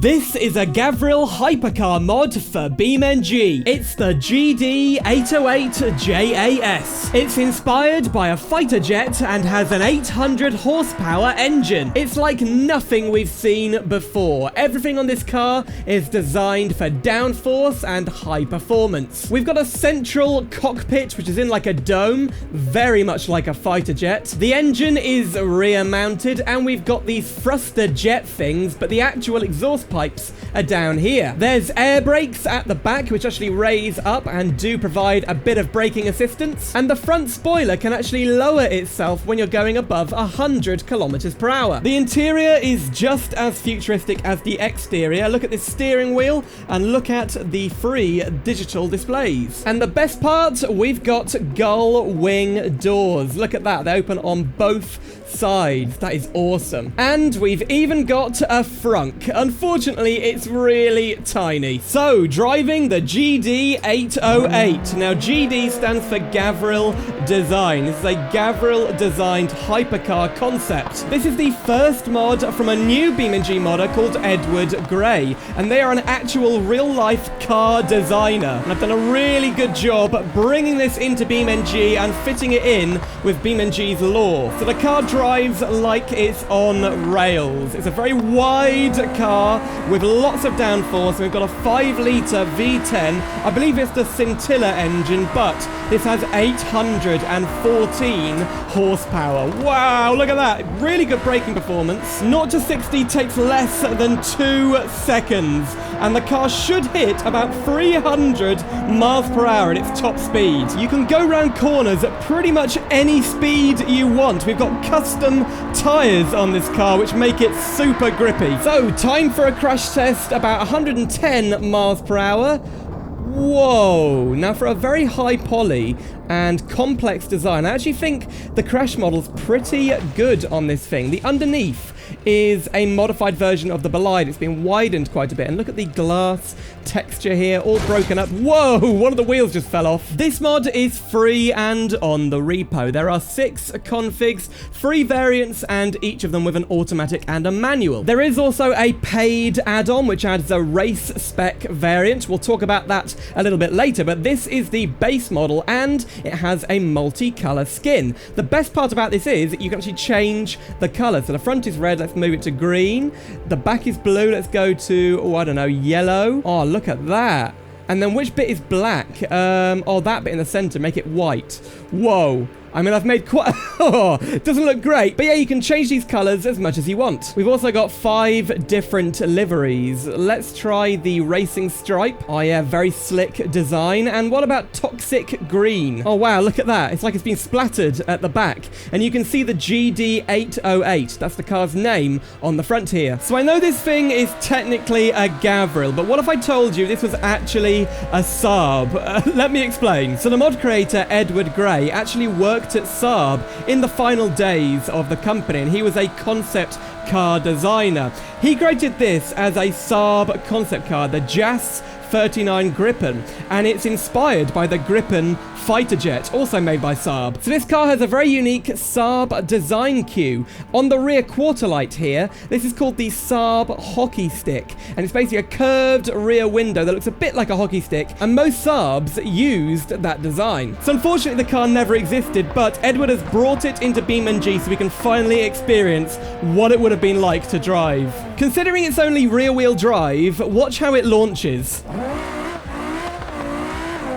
This is a Gavril Hypercar mod for BeamNG. It's the GD808 JAS. It's inspired by a fighter jet and has an 800 horsepower engine. It's like nothing we've seen before. Everything on this car is designed for downforce and high performance. We've got a central cockpit which is in like a dome, very much like a fighter jet. The engine is rear mounted and we've got these thruster jet things, but the actual exhaust pipes are down here. There's air brakes at the back which actually raise up and do provide a bit of braking assistance, and the front spoiler can actually lower itself when you're going above 100 kilometers per hour. The interior is just as futuristic as the exterior. Look at this steering wheel and look at the free digital displays. And the best part, we've got gull wing doors. Look at that, they open on both sides. That is awesome. And we've even got a frunk. Unfortunately, it's really tiny. So, driving the GD808. Now, GD stands for Gavril Design. This is a Gavril designed hypercar concept. This is the first mod from a new BeamNG modder called Edward Gray, and they are an actual real-life car designer. And I've done a really good job bringing this into BeamNG and fitting it in with BeamNG's lore. So the car drives like it's on rails. It's a very wide car with lots of downforce. We've got a 5-litre V10. I believe it's the Scintilla engine, but this has 814 horsepower. Wow, look at that. Really good braking performance. 0 to 60 takes less than 2 seconds. And the car should hit about 300 miles per hour at its top speed. You can go around corners at pretty much any speed you want. We've got custom tyres on this car which make it super grippy. So, time for a crash test, about 110 miles per hour. Whoa! Now, for a very high poly and complex design, I actually think the crash model's pretty good on this thing. The underneath is a modified version of the Bolide. It's been widened quite a bit. And look at the glass texture here, all broken up. Whoa! One of the wheels just fell off. This mod is free and on the repo. There are 6 configs, 3 variants, and each of them with an automatic and a manual. There is also a paid add-on which adds a race spec variant. We'll talk about that a little bit later, but this is the base model and it has a multi-color skin. The best part about this is that you can actually change the color. So the front is red, let's move it to green. The back is blue, let's go to, oh, I don't know, yellow. Oh, look at that. And then which bit is black? Oh, that bit in the center, make it white. Whoa. I mean, I've made quite... Oh, it doesn't look great. But yeah, you can change these colors as much as you want. We've also got 5 different liveries. Let's try the racing stripe. Oh yeah, very slick design. And what about toxic green? Oh wow, look at that. It's like it's been splattered at the back. And you can see the GD808. That's the car's name on the front here. So I know this thing is technically a Gavril, but what if I told you this was actually a SAAB? Let me explain. So the mod creator, Edward Gray, actually worked at SAAB in the final days of the company, and he was a concept car designer. He created this as a SAAB concept car, the JAS 39 Gripen, and it's inspired by the Gripen fighter jet, also made by SAAB. So this car has a very unique SAAB design cue. On the rear quarter light here, this is called the SAAB hockey stick, and it's basically a curved rear window that looks a bit like a hockey stick, and most SAABs used that design. So unfortunately the car never existed, but Edward has brought it into BeamNG so we can finally experience what it would have been like to drive. Considering it's only rear-wheel drive, watch how it launches.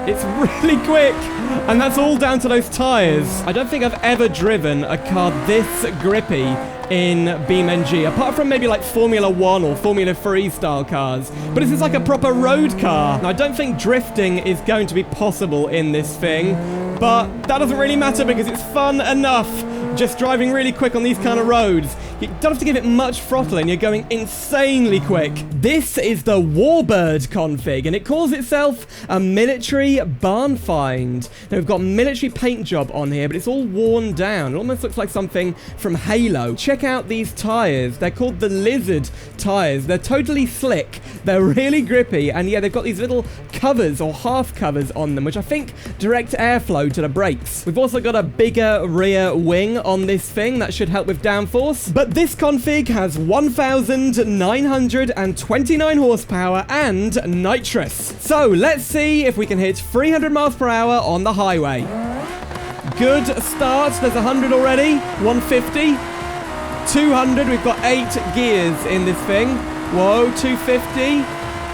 It's really quick, and that's all down to those tyres. I don't think I've ever driven a car this grippy in BeamNG, apart from maybe like Formula 1 or Formula 3 style cars. But this is like a proper road car. Now, I don't think drifting is going to be possible in this thing, but that doesn't really matter because it's fun enough just driving really quick on these kind of roads. You don't have to give it much throttle and you're going insanely quick. This is the Warbird config, and it calls itself a military barn find. Now, we've got military paint job on here, but it's all worn down. It almost looks like something from Halo. Check out these tyres. They're called the Lizard tyres. They're totally slick. They're really grippy, and yeah, they've got these little covers or half covers on them, which I think direct airflow to the brakes. We've also got a bigger rear wing on this thing that should help with downforce, but this config has 1,929 horsepower and nitrous. So let's see if we can hit 300 miles per hour on the highway. Good start. There's 100 already. 150. 200. We've got 8 gears in this thing. Whoa, 250.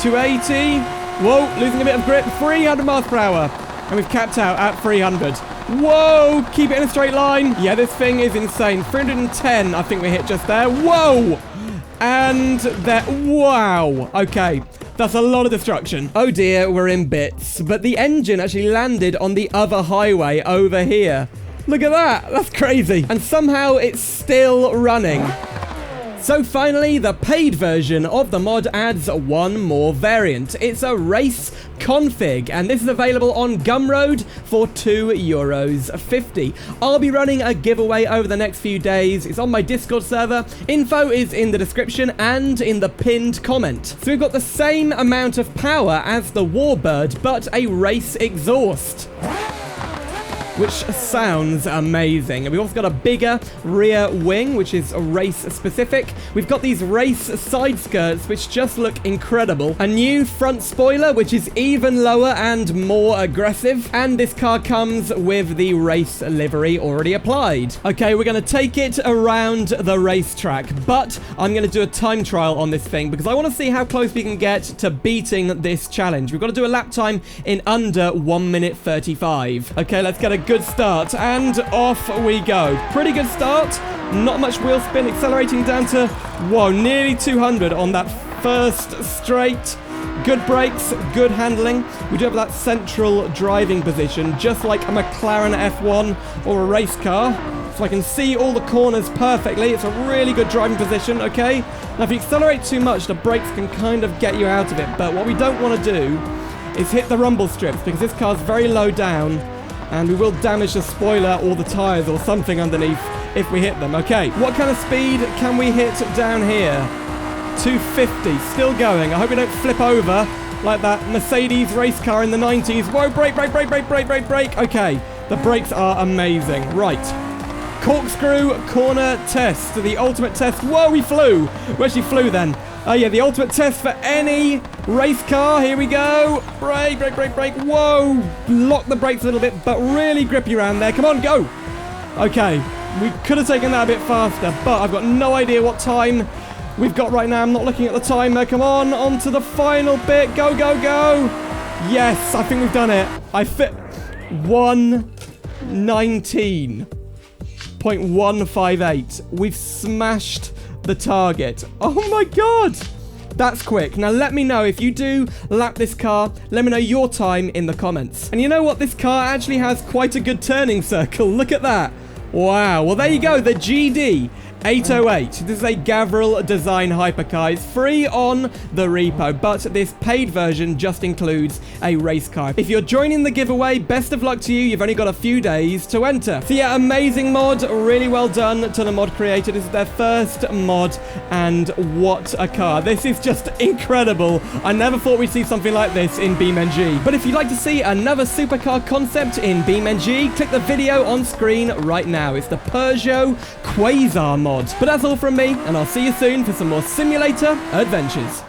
280. Whoa, losing a bit of grip. 300 miles per hour. And we've capped out at 300. Whoa, keep it in a straight line. Yeah, this thing is insane. 310, I think we hit just there. Whoa. And that, wow. Okay. That's a lot of destruction. Oh dear, we're in bits. But the engine actually landed on the other highway over here. Look at that. That's crazy. And somehow it's still running. So finally, the paid version of the mod adds one more variant. It's a race config, and this is available on Gumroad for €2.50. I'll be running a giveaway over the next few days. It's on my Discord server. Info is in the description and in the pinned comment. So we've got the same amount of power as the Warbird, but a race exhaust, which sounds amazing. And we've also got a bigger rear wing, which is race specific. We've got these race side skirts, which just look incredible. A new front spoiler, which is even lower and more aggressive. And this car comes with the race livery already applied. Okay, we're going to take it around the racetrack, but I'm going to do a time trial on this thing because I want to see how close we can get to beating this challenge. We've got to do a lap time in under 1 minute 35. Okay, let's get a good start, and off we go. Pretty good start. Not much wheel spin, accelerating down to, whoa, nearly 200 on that first straight. Good brakes, good handling. We do have that central driving position, just like a McLaren F1 or a race car. So I can see all the corners perfectly. It's a really good driving position, okay? Now, if you accelerate too much, the brakes can kind of get you out of it. But what we don't want to do is hit the rumble strips, because this car's very low down, and we will damage the spoiler or the tires or something underneath if we hit them. Okay, what kind of speed can we hit down here? 250, still going. I hope we don't flip over like that Mercedes race car in the 90s. Whoa, brake, brake, brake, brake, brake, brake, brake. Okay, the brakes are amazing. Right. Corkscrew corner test. The ultimate test. Whoa, we flew. We actually flew then. Oh yeah, the ultimate test for any race car. Here we go. Brake, brake, brake, brake. Whoa. Lock the brakes a little bit, but really grippy around there. Come on, go. Okay. We could have taken that a bit faster, but I've got no idea what time we've got right now. I'm not looking at the timer. Come on to the final bit. Go, go, go. Yes, I think we've done it. I fit 119.158. We've smashed the target. Oh my god, that's quick. Now let me know if you do lap this car. Let me know your time in the comments. And you know what, this car actually has quite a good turning circle. Look at that. Wow. Well, there you go, the GD808. This is a Gavril design hypercar. It's free on the repo, but this paid version just includes a race car. If you're joining the giveaway, best of luck to you. You've only got a few days to enter. So yeah, amazing mod. Really well done to the mod creator. This is their first mod, and what a car. This is just incredible. I never thought we'd see something like this in BeamNG. But if you'd like to see another supercar concept in BeamNG, click the video on screen right now. It's the Peugeot Quasar mod. But that's all from me, and I'll see you soon for some more simulator adventures.